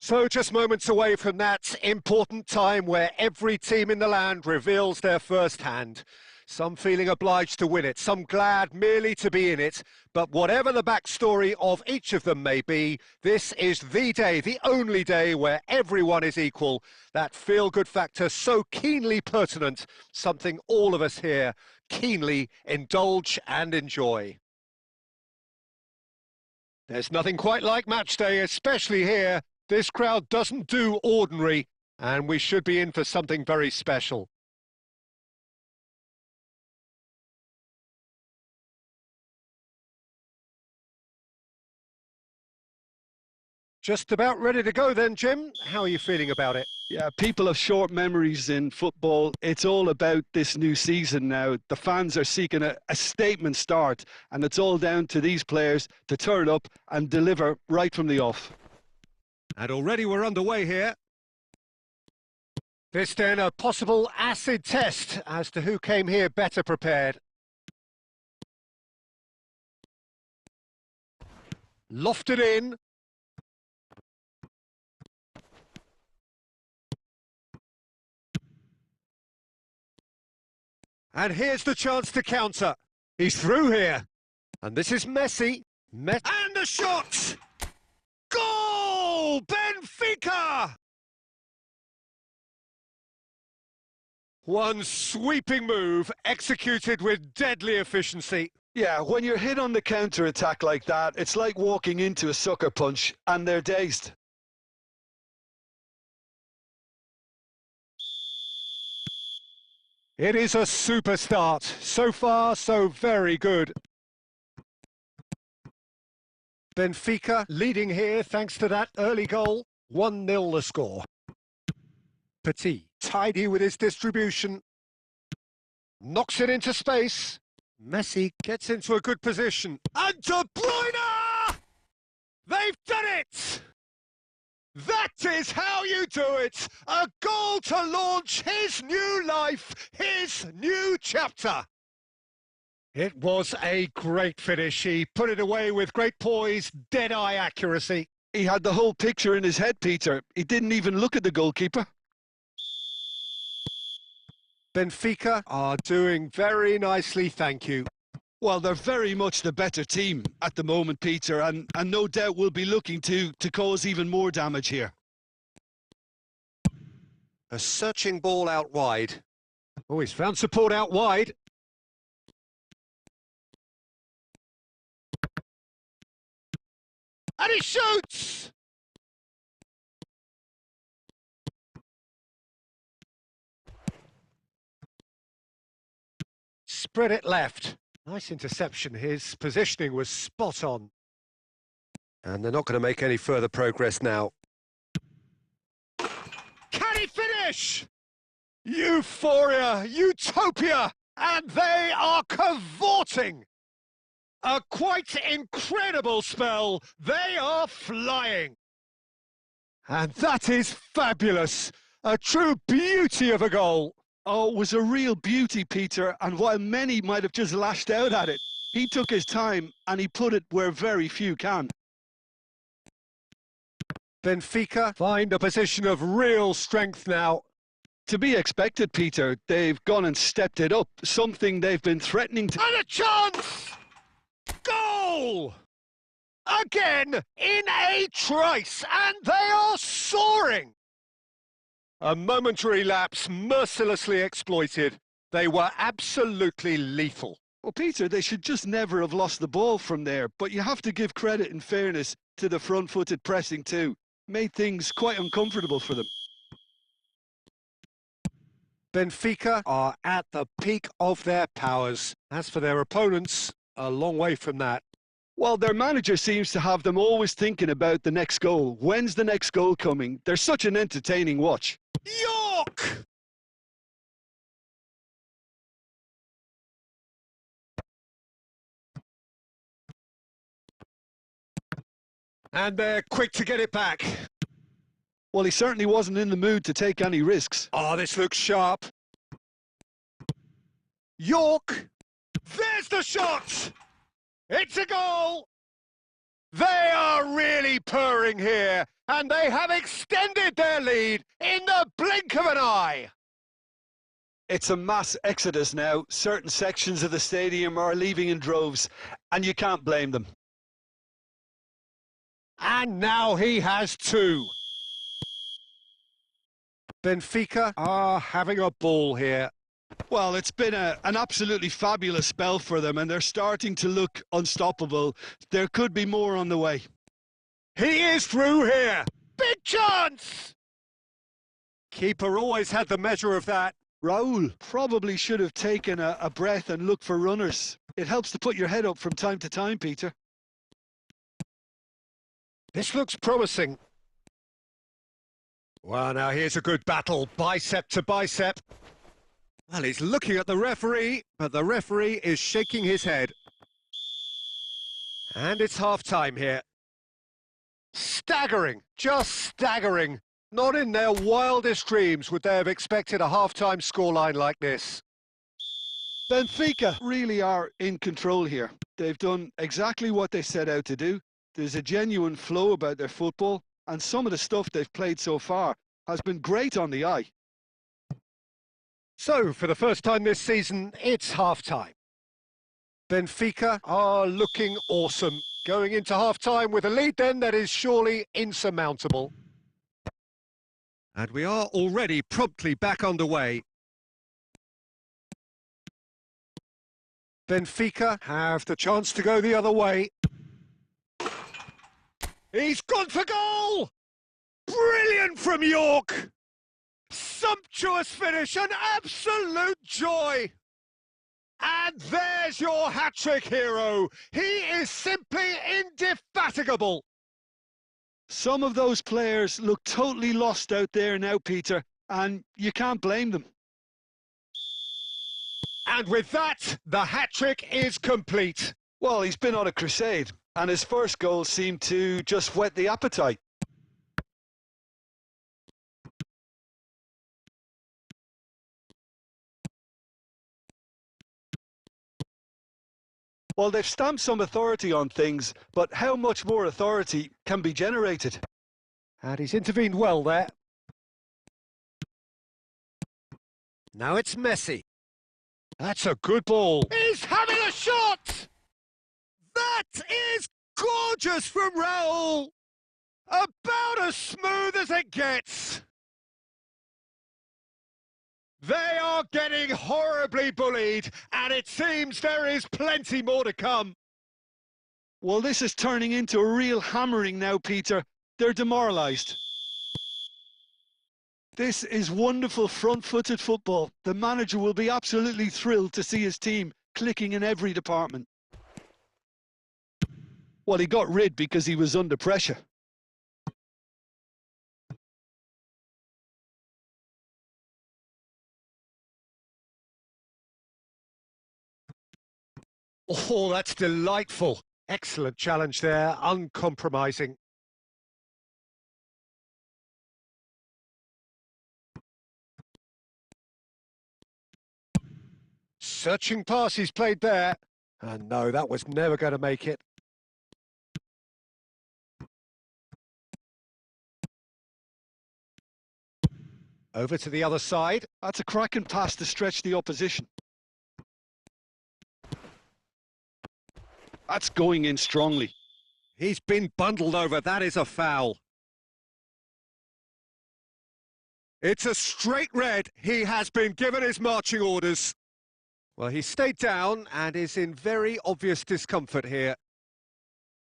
So just moments away from that important time where every team in the land reveals their first hand. Some feeling obliged to win it, some glad merely to be in it. But whatever the backstory of each of them may be, this is the day, the only day where everyone is equal. That feel-good factor so keenly pertinent, something all of us here keenly indulge and enjoy. There's nothing quite like match day, especially here. This crowd doesn't do ordinary, and we should be in for something very special. Just about ready to go then, Jim. How are you feeling about it? Yeah, people have short memories in football. It's all about this new season now. The fans are seeking a statement start, and it's all down to these players to turn up and deliver right from the off. And already we're underway here. This then a possible acid test as to who came here better prepared. Lofted in. And here's the chance to counter. He's through here. And this is Messi. And the shot! Goal! Benfica! One sweeping move, executed with deadly efficiency. Yeah, when you're hit on the counter-attack like that, it's like walking into a sucker punch, and they're dazed. It is a super start. So far, so very good. Benfica leading here thanks to that early goal. 1-0 the score. Petit, tidy with his distribution. Knocks it into space. Messi gets into a good position. And De Bruyne! They've done it! That is how you do it! A goal to launch his new life, his new chapter. It was a great finish. He put it away with great poise, dead-eye accuracy. He had the whole picture in his head, Peter. He didn't even look at the goalkeeper. Benfica are doing very nicely, thank you. Well, they're very much the better team at the moment, Peter, and no doubt will be looking to cause even more damage here. A searching ball out wide. Oh, he's found support out wide. And he shoots! Spread it left. Nice interception. His positioning was spot on. And they're not going to make any further progress now. Can he finish? Euphoria, utopia, and they are cavorting. A quite incredible spell. They are flying. And that is fabulous. A true beauty of a goal. Oh, it was a real beauty, Peter, and while many might have just lashed out at it, he took his time and he put it where very few can. Benfica find a position of real strength now. To be expected, Peter. They've gone and stepped it up, something they've been threatening to... And a chance! Goal! Again, in a trice, and they are soaring! A momentary lapse mercilessly exploited. They were absolutely lethal. Well, Peter, they should just never have lost the ball from there, but you have to give credit and fairness to the front-footed pressing too. Made things quite uncomfortable for them. Benfica are at the peak of their powers. As for their opponents, a long way from that. Well, their manager seems to have them always thinking about the next goal. When's the next goal coming? They're such an entertaining watch. York! And they're quick to get it back. Well, he certainly wasn't in the mood to take any risks. Oh, this looks sharp. York! There's the shot! It's a goal! They are really purring here, and they have extended their lead in the blink of an eye. It's a mass exodus now. Certain sections of the stadium are leaving in droves, and you can't blame them. And now he has two. Benfica are having a ball here. Well, it's been an absolutely fabulous spell for them, and they're starting to look unstoppable. There could be more on the way. He is through here. Big chance! Keeper always had the measure of that. Raul probably should have taken a breath and looked for runners. It helps to put your head up from time to time, Peter. This looks promising. Well, now here's a good battle, bicep to bicep. Well, he's looking at the referee, but the referee is shaking his head. And it's half-time here. Staggering, just staggering. Not in their wildest dreams would they have expected a half-time scoreline like this. Benfica really are in control here. They've done exactly what they set out to do. There's a genuine flow about their football, and some of the stuff they've played so far has been great on the eye. So, for the first time this season, it's half-time. Benfica are looking awesome. Going into half-time with a lead then that is surely insurmountable. And we are already promptly back underway. Benfica have the chance to go the other way. He's gone for goal! Brilliant from York! Sumptuous finish, an absolute joy! And there's your hat-trick hero. He is simply indefatigable. Some of those players look totally lost out there now, Peter, and you can't blame them. And with that, the hat-trick is complete. Well, he's been on a crusade, and his first goal seemed to just whet the appetite. Well, they've stamped some authority on things, but how much more authority can be generated? And he's intervened well there. Now it's Messi. That's a good ball. He's having a shot! That is gorgeous from Raul! About as smooth as it gets. They are getting horribly bullied, and it seems there is plenty more to come. Well, this is turning into a real hammering now, Peter. They're demoralised. This is wonderful front-footed football. The manager will be absolutely thrilled to see his team clicking in every department. Well, he got rid because he was under pressure. Oh, that's delightful. Excellent challenge there, uncompromising. Searching pass he's played there. And no, that was never going to make it. Over to the other side. That's a cracking pass to stretch the opposition. That's going in strongly. He's been bundled over. That is a foul. It's a straight red. He has been given his marching orders. Well, he stayed down and is in very obvious discomfort here.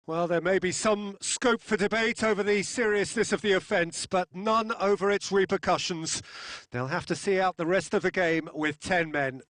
Well, there may be some scope for debate over the seriousness of the offence, but none over its repercussions. They'll have to see out the rest of the game with 10 men.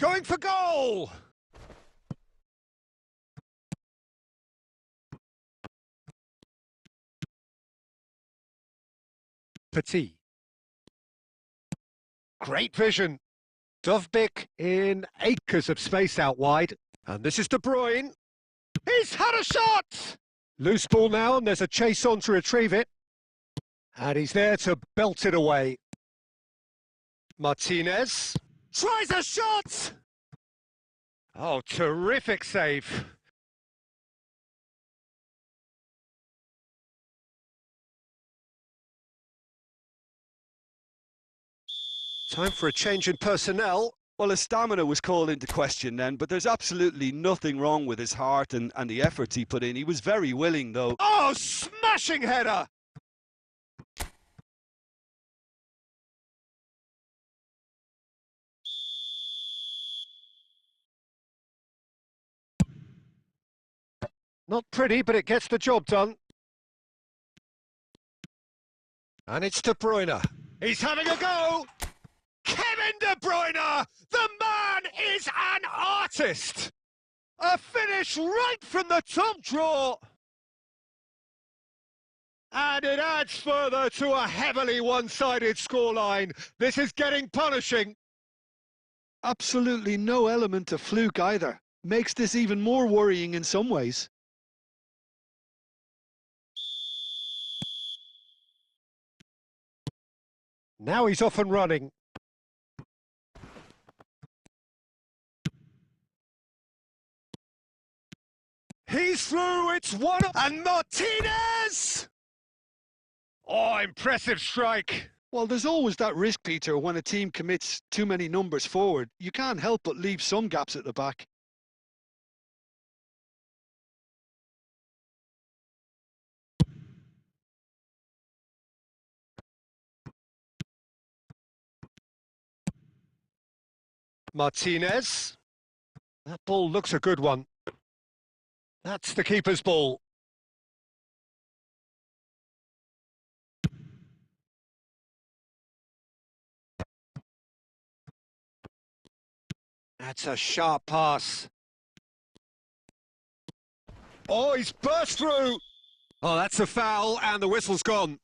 Going for goal! Petit. Great vision. Dovbyk in acres of space out wide. And this is De Bruyne. He's had a shot! Loose ball now, and there's a chase on to retrieve it. And he's there to belt it away. Martinez tries a shot! Oh, terrific save. Time for a change in personnel. Well, his stamina was called into question then, but there's absolutely nothing wrong with his heart and the efforts he put in. He was very willing, though. Oh, smashing header! Not pretty, but it gets the job done. And it's De Bruyne. He's having a go! Kevin De Bruyne! The man is an artist! A finish right from the top draw! And it adds further to a heavily one-sided scoreline. This is getting punishing. Absolutely no element of fluke either. Makes this even more worrying in some ways. Now he's off and running. He's through, it's one, and Martinez! Oh, impressive strike. Well, there's always that risk, Peter, when a team commits too many numbers forward. You can't help but leave some gaps at the back. Martinez. That ball looks a good one. That's the keeper's ball. That's a sharp pass. Oh, he's burst through. Oh, that's a foul, and the whistle's gone.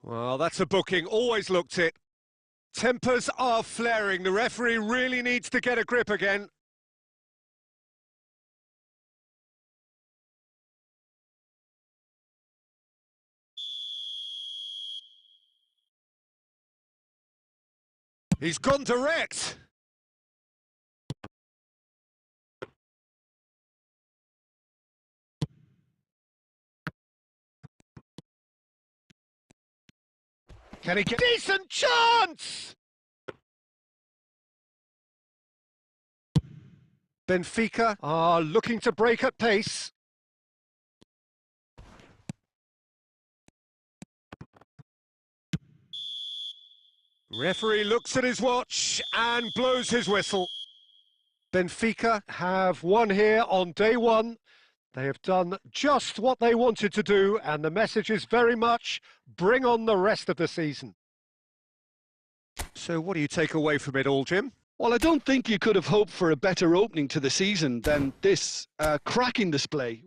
Well, that's a booking. Always looked it. Tempers are flaring. The referee really needs to get a grip again. He's gone direct. Can he get decent chance? Benfica are looking to break at pace. Referee looks at his watch and blows his whistle. Benfica have won here on day one. They have done just what they wanted to do, and the message is very much, bring on the rest of the season. So what do you take away from it all, Jim? Well, I don't think you could have hoped for a better opening to the season than this cracking display.